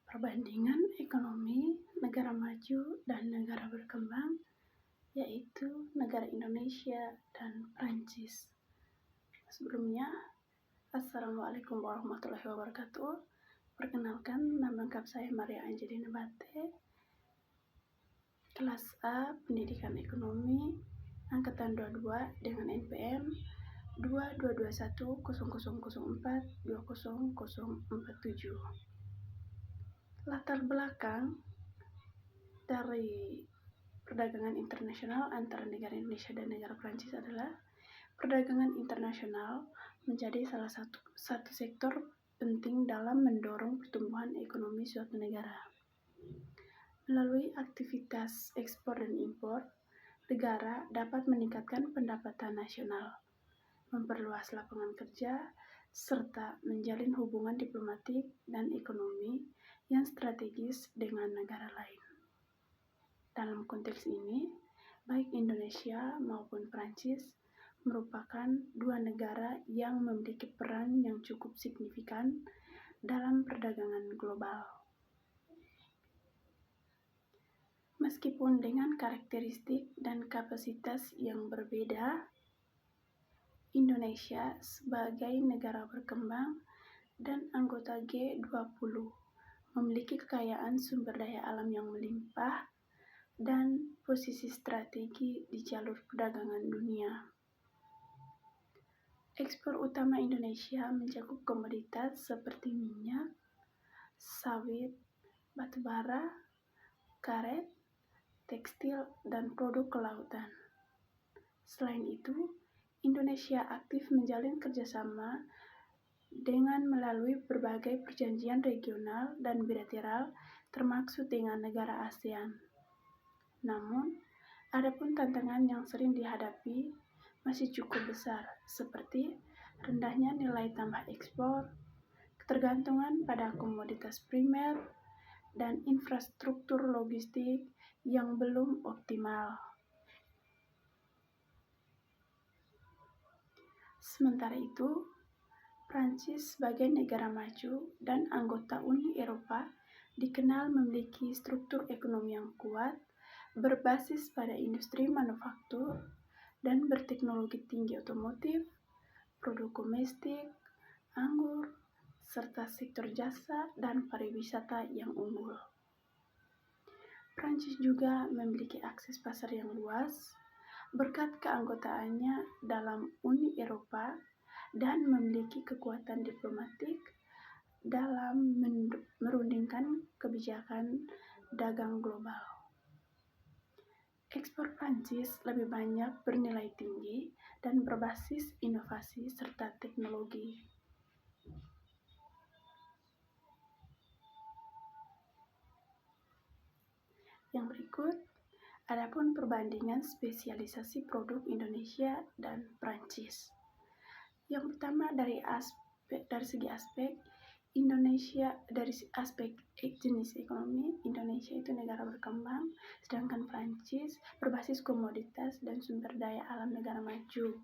Perbandingan ekonomi negara maju dan negara berkembang, yaitu negara Indonesia dan Prancis. Sebelumnya, Assalamualaikum warahmatullahi wabarakatuh. Perkenalkan, nama lengkap saya Maria Angelina Bate, kelas A, Pendidikan Ekonomi, Angkatan 22 dengan NPM 22210004200047. Latar belakang dari perdagangan internasional antara negara Indonesia dan negara Prancis adalah perdagangan internasional menjadi salah satu sektor penting dalam mendorong pertumbuhan ekonomi suatu negara. Melalui aktivitas ekspor dan impor, negara dapat meningkatkan pendapatan nasional, memperluas lapangan kerja, serta menjalin hubungan diplomatik dan ekonomi yang strategis dengan negara lain. Dalam konteks ini, baik Indonesia maupun Prancis merupakan dua negara yang memiliki peran yang cukup signifikan dalam perdagangan global. Meskipun dengan karakteristik dan kapasitas yang berbeda, Indonesia sebagai negara berkembang dan anggota G20 memiliki kekayaan sumber daya alam yang melimpah dan posisi strategi di jalur perdagangan dunia. Ekspor utama Indonesia mencakup komoditas seperti minyak, sawit, batu bara, karet, tekstil, dan produk kelautan. Selain itu, Indonesia aktif menjalin kerjasama dengan melalui berbagai perjanjian regional dan bilateral termasuk dengan negara ASEAN. Namun, adapun tantangan yang sering dihadapi masih cukup besar, seperti rendahnya nilai tambah ekspor, ketergantungan pada komoditas primer, dan infrastruktur logistik yang belum optimal. Sementara itu, Prancis sebagai negara maju dan anggota Uni Eropa dikenal memiliki struktur ekonomi yang kuat, berbasis pada industri manufaktur, dan berteknologi tinggi otomotif, produk domestik, anggur, serta sektor jasa dan pariwisata yang unggul. Prancis juga memiliki akses pasar yang luas berkat keanggotaannya dalam Uni Eropa dan memiliki kekuatan diplomatik dalam merundingkan kebijakan dagang global. Ekspor Prancis lebih banyak bernilai tinggi dan berbasis inovasi serta teknologi. Yang berikut, adapun perbandingan spesialisasi produk Indonesia dan Prancis. Yang pertama dari segi aspek Indonesia, dari aspek jenis ekonomi, Indonesia itu negara berkembang, sedangkan Prancis berbasis komoditas dan sumber daya alam negara maju,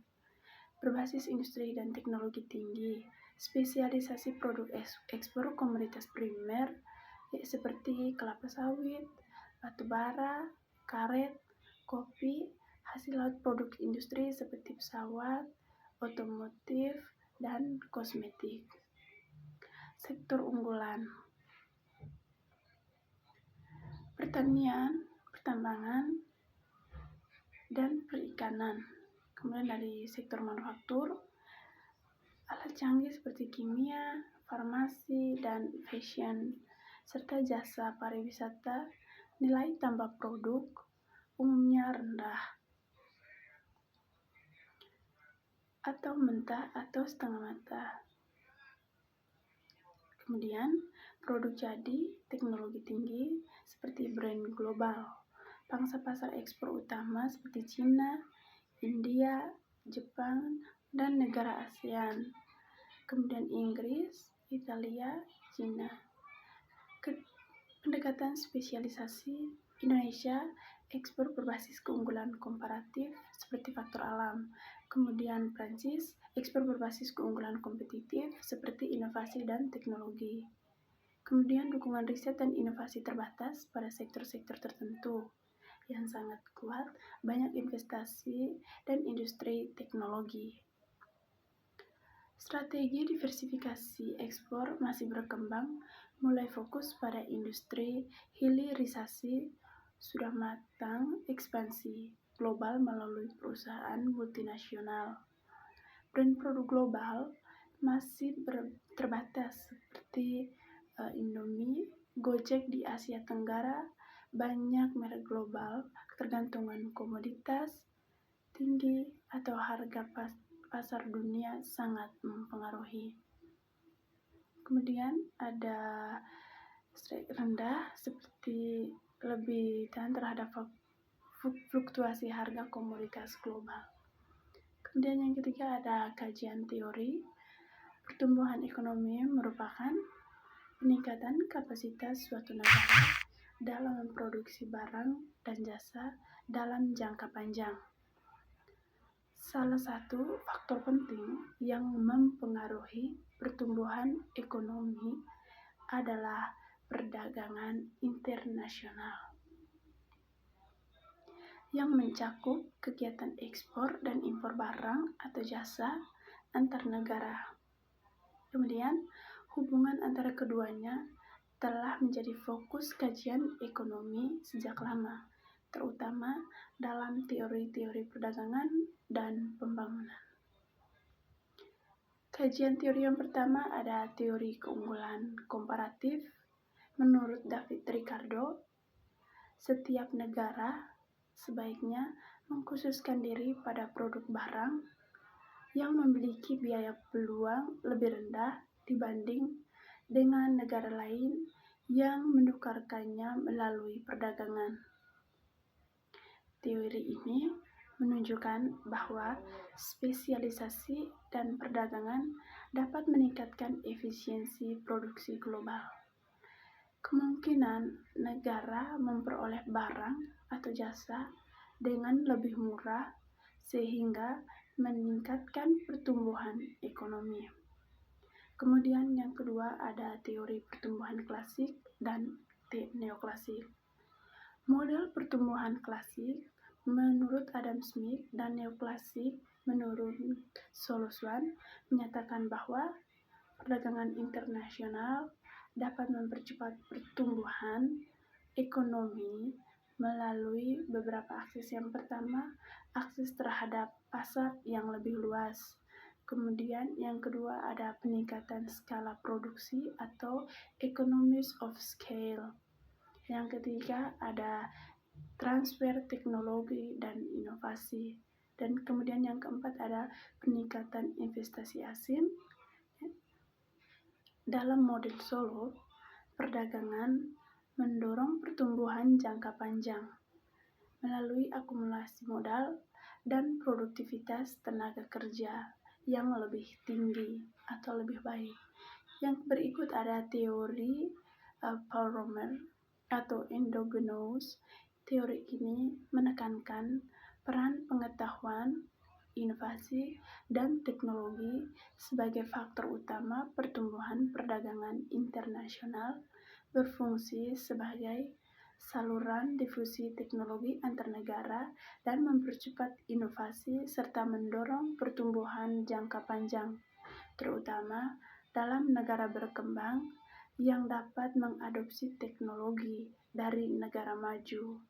berbasis industri dan teknologi tinggi, spesialisasi produk ekspor komoditas primer seperti kelapa sawit, batu bara, karet, kopi, hasil laut produk industri seperti pesawat, otomotif, dan kosmetik. Sektor unggulan: pertanian, pertambangan, dan perikanan. Kemudian dari sektor manufaktur, alat canggih seperti kimia, farmasi, dan fashion, serta jasa pariwisata, nilai tambah produk umumnya rendah atau mentah atau setengah matang. Kemudian, produk jadi, teknologi tinggi seperti brand global, pangsa pasar ekspor utama seperti Cina, India, Jepang, dan negara ASEAN. Kemudian Inggris, Italia, Cina. Pendekatan spesialisasi Indonesia, ekspor berbasis keunggulan komparatif seperti faktor alam. Kemudian Prancis, ekspor berbasis keunggulan kompetitif seperti inovasi dan teknologi. Kemudian dukungan riset dan inovasi terbatas pada sektor-sektor tertentu yang sangat kuat, banyak investasi dan industri teknologi. Strategi diversifikasi ekspor masih berkembang, mulai fokus pada industri hilirisasi sudah matang, ekspansi global melalui perusahaan multinasional. Brand produk global masih terbatas seperti Indomie, Gojek di Asia Tenggara, banyak merek global, ketergantungan komoditas tinggi atau harga pasar dunia sangat mempengaruhi. Kemudian ada strike rendah seperti lebih tahan terhadap fluktuasi harga komoditas global. Kemudian yang ketiga ada kajian teori. Pertumbuhan ekonomi merupakan peningkatan kapasitas suatu negara dalam memproduksi barang dan jasa dalam jangka panjang. Salah satu faktor penting yang mempengaruhi pertumbuhan ekonomi adalah perdagangan internasional yang mencakup kegiatan ekspor dan impor barang atau jasa antar negara. Kemudian, hubungan antara keduanya telah menjadi fokus kajian ekonomi sejak lama, terutama dalam teori-teori perdagangan dan pembangunan. Kajian teori yang pertama ada teori keunggulan komparatif. Menurut David Ricardo, setiap negara sebaiknya mengkhususkan diri pada produk barang yang memiliki biaya peluang lebih rendah dibanding dengan negara lain yang menukarkannya melalui perdagangan. Teori ini menunjukkan bahwa spesialisasi dan perdagangan dapat meningkatkan efisiensi produksi global. Kemungkinan negara memperoleh barang atau jasa dengan lebih murah sehingga meningkatkan pertumbuhan ekonomi. Kemudian yang kedua ada teori pertumbuhan klasik dan neoklasik. Model pertumbuhan klasik menurut Adam Smith dan neoklasik menurut Solosan menyatakan bahwa perdagangan internasional dapat mempercepat pertumbuhan ekonomi melalui beberapa akses. Yang pertama, akses terhadap pasar yang lebih luas. Kemudian yang kedua ada peningkatan skala produksi atau economies of scale. Yang ketiga ada transfer teknologi dan inovasi. Dan kemudian yang keempat ada peningkatan investasi asing. Dalam model Solo, perdagangan mendorong pertumbuhan jangka panjang melalui akumulasi modal dan produktivitas tenaga kerja yang lebih tinggi atau lebih baik. Yang berikut ada teori Paul Romer atau endogenous. Teori ini menekankan peran pengetahuan, inovasi, dan teknologi sebagai faktor utama pertumbuhan perdagangan internasional, berfungsi sebagai saluran difusi teknologi antar negara dan mempercepat inovasi serta mendorong pertumbuhan jangka panjang, terutama dalam negara berkembang yang dapat mengadopsi teknologi dari negara maju.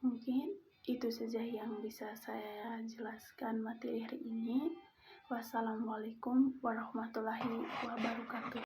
Mungkin itu saja yang bisa saya jelaskan materi hari ini. Wassalamualaikum warahmatullahi wabarakatuh.